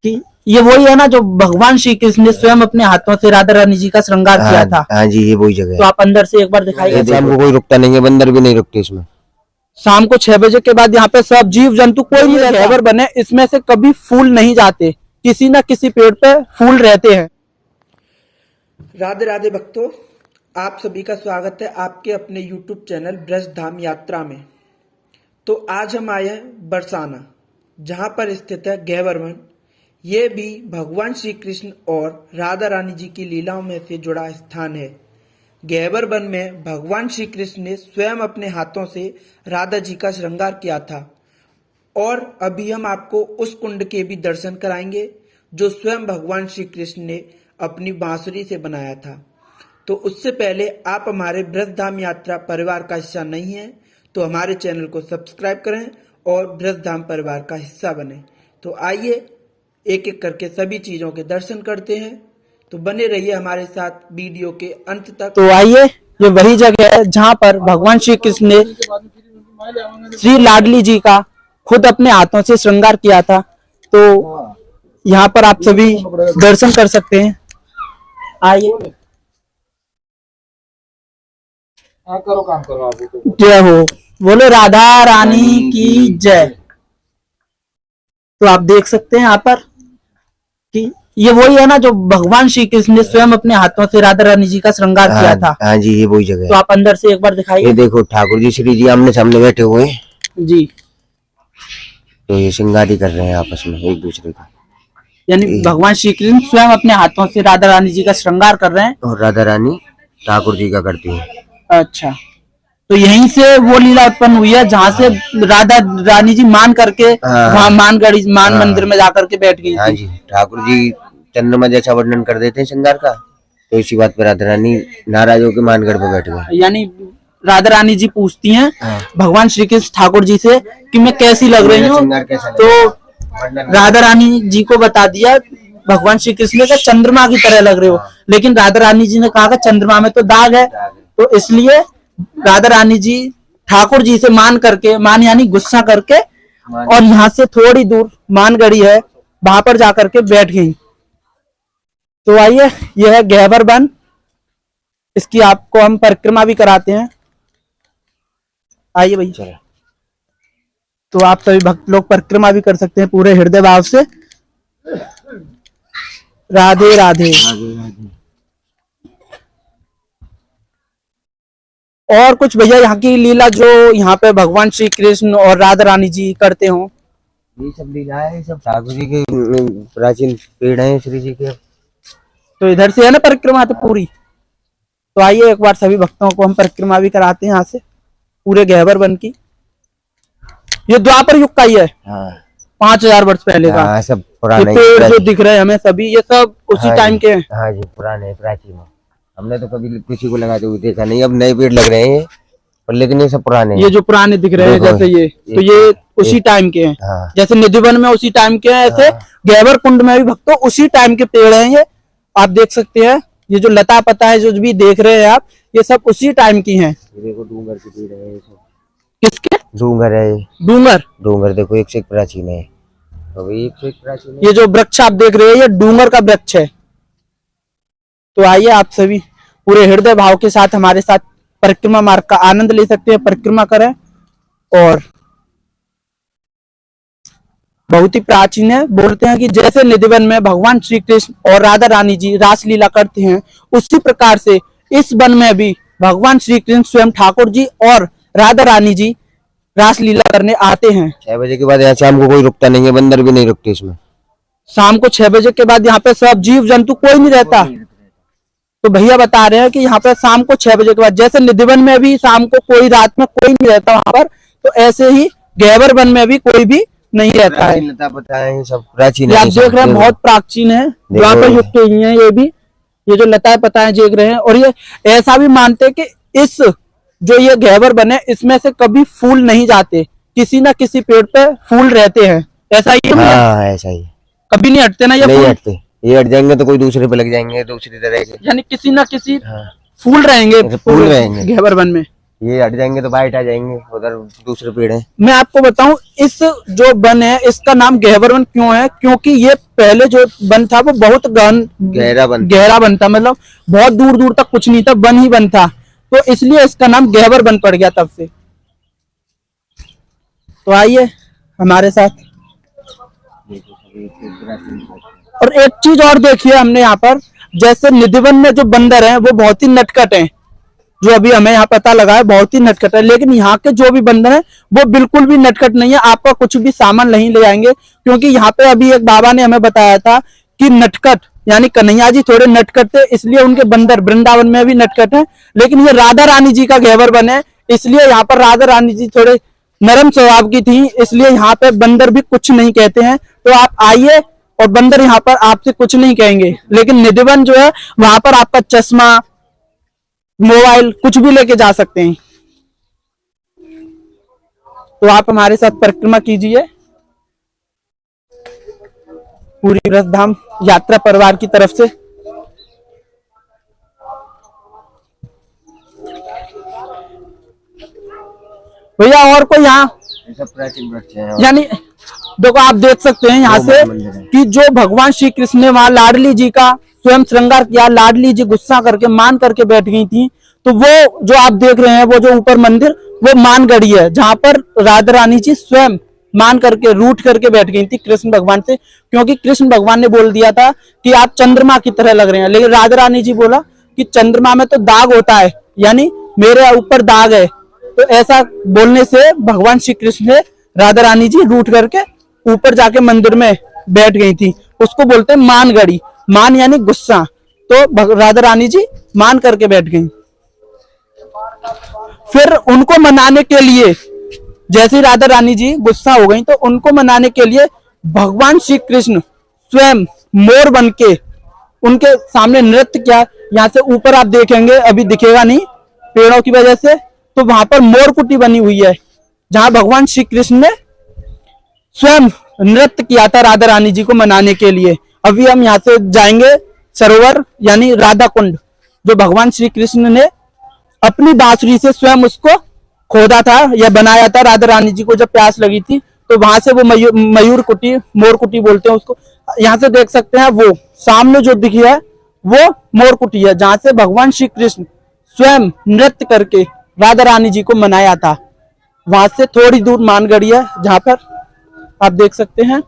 कि ये वही है ना जो भगवान श्री कृष्ण ने स्वयं अपने हाथों से राधा रानी जी का श्रृंगार किया था। हाँ जी, ये वही जगह तो है। आप अंदर से एक बार दिखाइए। शाम को कोई रुकता नहीं है, बंदर भी नहीं रुकते इसमें। शाम को 6 बजे के बाद यहाँ पे सब जीव जंतु कोई नहीं रहता। घेवर बने इसमें से कभी फूल नहीं जाते, किसी ना किसी पेड़ पे फूल रहते हैं। राधे राधे भक्तों, आप सभी का स्वागत है आपके अपने YouTube चैनल ब्रज धाम यात्रा में। तो आज हम आए हैं बरसाना, जहाँ पर स्थित है घेवर वन। ये भी भगवान श्री कृष्ण और राधा रानी जी की लीलाओं में से जुड़ा स्थान है। घेवर वन में भगवान श्री कृष्ण ने स्वयं अपने हाथों से राधा जी का श्रृंगार किया था। और अभी हम आपको उस कुंड के भी दर्शन कराएंगे जो स्वयं भगवान श्री कृष्ण ने अपनी बांसुरी से बनाया था। तो उससे पहले आप हमारे ब्रज धाम यात्रा परिवार का हिस्सा नहीं है तो हमारे चैनल को सब्सक्राइब करें और ब्रज धाम परिवार का हिस्सा बने। तो आइए एक एक करके सभी चीजों के दर्शन करते हैं। तो बने रहिए हमारे साथ वीडियो के अंत तक। तो आइए, ये वही जगह है जहाँ पर भगवान श्री कृष्ण ने श्री लाडली जी का खुद अपने हाथों से श्रृंगार किया था। तो यहाँ पर आप सभी दर्शन कर सकते हैं। आइए, करो काम करो आप। जय हो, बोलो राधा रानी की जय। तो आप देख सकते हैं यहाँ पर कि ये वही है ना जो भगवान श्री कृष्ण ने स्वयं अपने हाथों से राधा रानी जी का श्रृंगार किया था। हाँ जी, ये वही जगह है। तो आप अंदर से एक बार दिखाइए। ये देखो ठाकुर जी श्री जी आमने सामने बैठे हुए हैं जी। तो ये श्रृंगारी कर रहे हैं आपस में एक दूसरे का। यानी भगवान श्री कृष्ण स्वयं अपने हाथों से राधा रानी जी का श्रृंगार कर रहे हैं और राधा रानी ठाकुर जी का करती है। अच्छा, तो यहीं से वो लीला उत्पन्न हुई है जहाँ से राधा रानी जी मान करके वहाँ मान मंदिर में जाकर के बैठ गई। हाँ जी, ठाकुर जी चंद्रमा जैसा वर्णन कर देते हैं श्रृंगार का, तो इसी बात पर राधा रानी नाराज होकर मानगढ़ पे बैठ गए। यानी राधा रानी जी पूछती हैं भगवान श्री कृष्ण ठाकुर जी से कि मैं कैसी लग रही हूँ। तो राधा रानी जी को बता दिया भगवान श्री कृष्ण ने कहा चंद्रमा की तरह लग रहे हो। लेकिन राधा रानी जी ने कहा चंद्रमा में तो दाग है। तो इसलिए राधा रानी जी ठाकुर जी से मान यानी गुस्सा करके और यहाँ से थोड़ी दूर मानगढ़ी है वहां पर जाकर के बैठ गई। तो आइए, यह है घेवर वन, इसकी आपको हम परिक्रमा भी कराते हैं। आइए भैया, चलो। तो आप सभी भक्त लोग परिक्रमा भी कर सकते हैं पूरे हृदय भाव से। राधे राधे। और कुछ भैया यहाँ की लीला जो यहाँ पे भगवान श्री कृष्ण और राधा रानी जी करते हो? ये सब लीला है, सब ठाकुर जी के प्राचीन पेड़ हैं श्री जी के। तो इधर से है ना परिक्रमा तो पूरी। तो आइए एक बार सभी भक्तों को हम परिक्रमा भी कराते हैं यहाँ से पूरे घेवर वन की। ये द्वापर युग का ही है। हाँ। 5000 वर्ष पहले का। हाँ, सब पुराने पेड़ जो दिख रहे हैं हमें सभी, ये सब उसी टाइम के हैं। हाँ जी, पुराने प्राचीन। हमने तो कभी किसी को लगाते हुए देखा नहीं। अब नए पेड़ लग रहे हैं पर लेकिन ये सब पुराने हैं। ये जो पुराने दिख रहे हैं जैसे ये, तो ये उसी टाइम के हैं। हाँ। जैसे निधिवन में उसी टाइम के हैं, ऐसे घेवर कुंड में भी भक्तों उसी टाइम के पेड़ हैं। ये आप देख सकते हैं, ये जो लता पता है जो भी देख रहे हैं आप, ये सब उसी टाइम की हैं। देखो डूंगर के पेड़ है। किसके? डूंगर है। डूंगर देखो एक से एक प्राचीन है। एक से एक प्राचीन है। ये जो वृक्ष आप देख रहे हैं ये डूंगर का वृक्ष है। तो आइए आप सभी पूरे हृदय भाव के साथ हमारे साथ परिक्रमा मार्ग का आनंद ले सकते हैं। परिक्रमा करें और बहुत ही प्राचीन है। बोलते हैं कि जैसे निधिवन में भगवान श्री कृष्ण और राधा रानी जी रासलीला करते हैं, उसी प्रकार से इस वन में भी भगवान श्री कृष्ण स्वयं ठाकुर जी और राधा रानी जी रासलीला करने आते हैं। 6 बजे के बाद यहाँ शाम को कोई रुकता नहीं है, बंदर भी नहीं रुकते इसमें। शाम को 6 बजे के बाद यहाँ पे सब जीव जंतु कोई नहीं रहता। तो भैया बता रहे हैं कि यहाँ पे शाम को 6 बजे के बाद, जैसे निधिवन में भी शाम को कोई रात में कोई नहीं रहता वहां पर, तो ऐसे ही घेवर वन में भी कोई भी नहीं रहता है। सब प्राचीन आप देख रहे हैं बहुत प्राचीन है। द्वापर युग के ही है ये भी। ये जो लताएं पताएं देख रहे हैं, और ये ऐसा भी मानते हैं कि इस जो ये घेवर बने इसमें से कभी फूल नहीं जाते, किसी ना किसी पेड़ पे फूल रहते हैं। ऐसा ही है? हाँ, ऐसा ही। कभी नहीं हटते ना ये नहीं फूल? हटते। ये हट जाएंगे तो कोई दूसरे पे लग जाएंगे दूसरी तरह से। यानी किसी ना किसी फूल रहेंगे घेवर वन में। ये हट जाएंगे तो बाइट आ जाएंगे, उधर दूसरे पेड़ है। मैं आपको बताऊं, इस जो वन है इसका नाम गहवर वन क्यों है, क्योंकि ये पहले जो वन था वो बहुत गहरा वन था, मतलब बहुत दूर दूर तक कुछ नहीं था, वन ही वन था, तो इसलिए इसका नाम गहवर वन पड़ गया तब से। तो आइए हमारे साथ, और एक चीज और देखिए हमने यहाँ पर, जैसे निधिवन में जो बंदर हैं वो बहुत ही नटखट हैं, जो अभी हमें यहाँ पता लगा है बहुत ही नटखट है, लेकिन यहाँ के जो भी बंदर हैं वो बिल्कुल भी नटखट नहीं है, आपका कुछ भी सामान नहीं ले आएंगे, क्योंकि यहाँ पे अभी एक बाबा ने हमें बताया था कि नटखट यानी कन्हैया जी थोड़े नटखट थे, इसलिए उनके बंदर वृंदावन में भी नटखट है, लेकिन ये राधा रानी जी का गहवर वन है, इसलिए यहाँ पर राधा रानी जी थोड़े नरम स्वभाव की थी, इसलिए यहाँ पे बंदर भी कुछ नहीं कहते हैं। तो आप आइए और बंदर यहाँ पर आपसे कुछ नहीं कहेंगे, लेकिन निधिवन जो है वहां पर आपका चश्मा, मोबाइल कुछ भी लेके जा सकते हैं। तो आप हमारे साथ परिक्रमा कीजिए पूरी व्रजधाम यात्रा परिवार की तरफ से। भैया और कोई यहाँ प्राचीन वृक्ष है, यानी देखो आप देख सकते हैं यहाँ से कि जो भगवान श्री कृष्ण ने वहां लाडली जी का स्वयं श्रृंगार किया, लाडली जी गुस्सा करके मान करके बैठ गई थी, तो वो जो आप देख रहे हैं वो जो ऊपर मंदिर वो मानगढ़ी है, जहां पर राधा रानी जी स्वयं मान करके रूठ करके बैठ गई थी कृष्ण भगवान से, क्योंकि कृष्ण भगवान ने बोल दिया था कि आप चंद्रमा की तरह लग रहे हैं, लेकिन राधा रानी जी बोला कि चंद्रमा में तो दाग होता है, यानी मेरे ऊपर दाग है, तो ऐसा बोलने से भगवान श्री कृष्ण ने राधा रानी जी रूठ करके ऊपर जाके मंदिर में बैठ गई थी, उसको बोलते हैं मानगढ़ी, मान यानी गुस्सा, तो राधा रानी जी मान करके बैठ गई। फिर उनको मनाने के लिए, जैसे राधा रानी जी गुस्सा हो गई, तो उनको मनाने के लिए भगवान श्री कृष्ण स्वयं मोर बनके उनके सामने नृत्य किया। यहाँ से ऊपर आप देखेंगे, अभी दिखेगा नहीं पेड़ों की वजह से, तो वहां पर मोर कुटी बनी हुई है, जहां भगवान श्री कृष्ण ने स्वयं नृत्य किया था राधा रानी जी को मनाने के लिए। अभी हम यहाँ से जाएंगे सरोवर यानी राधा कुंड, जो भगवान श्री कृष्ण ने अपनी बांसुरी से स्वयं उसको खोदा था या बनाया था, राधा रानी जी को जब प्यास लगी थी, तो वहां से वो मयूर कुटी, मोर कुटी बोलते हैं उसको, यहाँ से देख सकते हैं, वो सामने जो दिखी है वो मोर कुटी है, जहां से भगवान श्री कृष्ण स्वयं नृत्य करके राधा रानी जी को मनाया था। वहां से थोड़ी दूर मानगढ़ी है, जहां पर आप देख सकते हैं।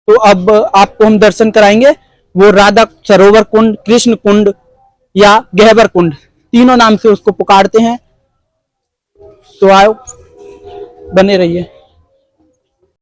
तो अब आपको हम दर्शन कराएंगे वो राधा सरोवर कुंड, कृष्ण कुंड या गहवर कुंड, तीनों नाम से उसको पुकारते हैं। तो आओ, बने रहिए।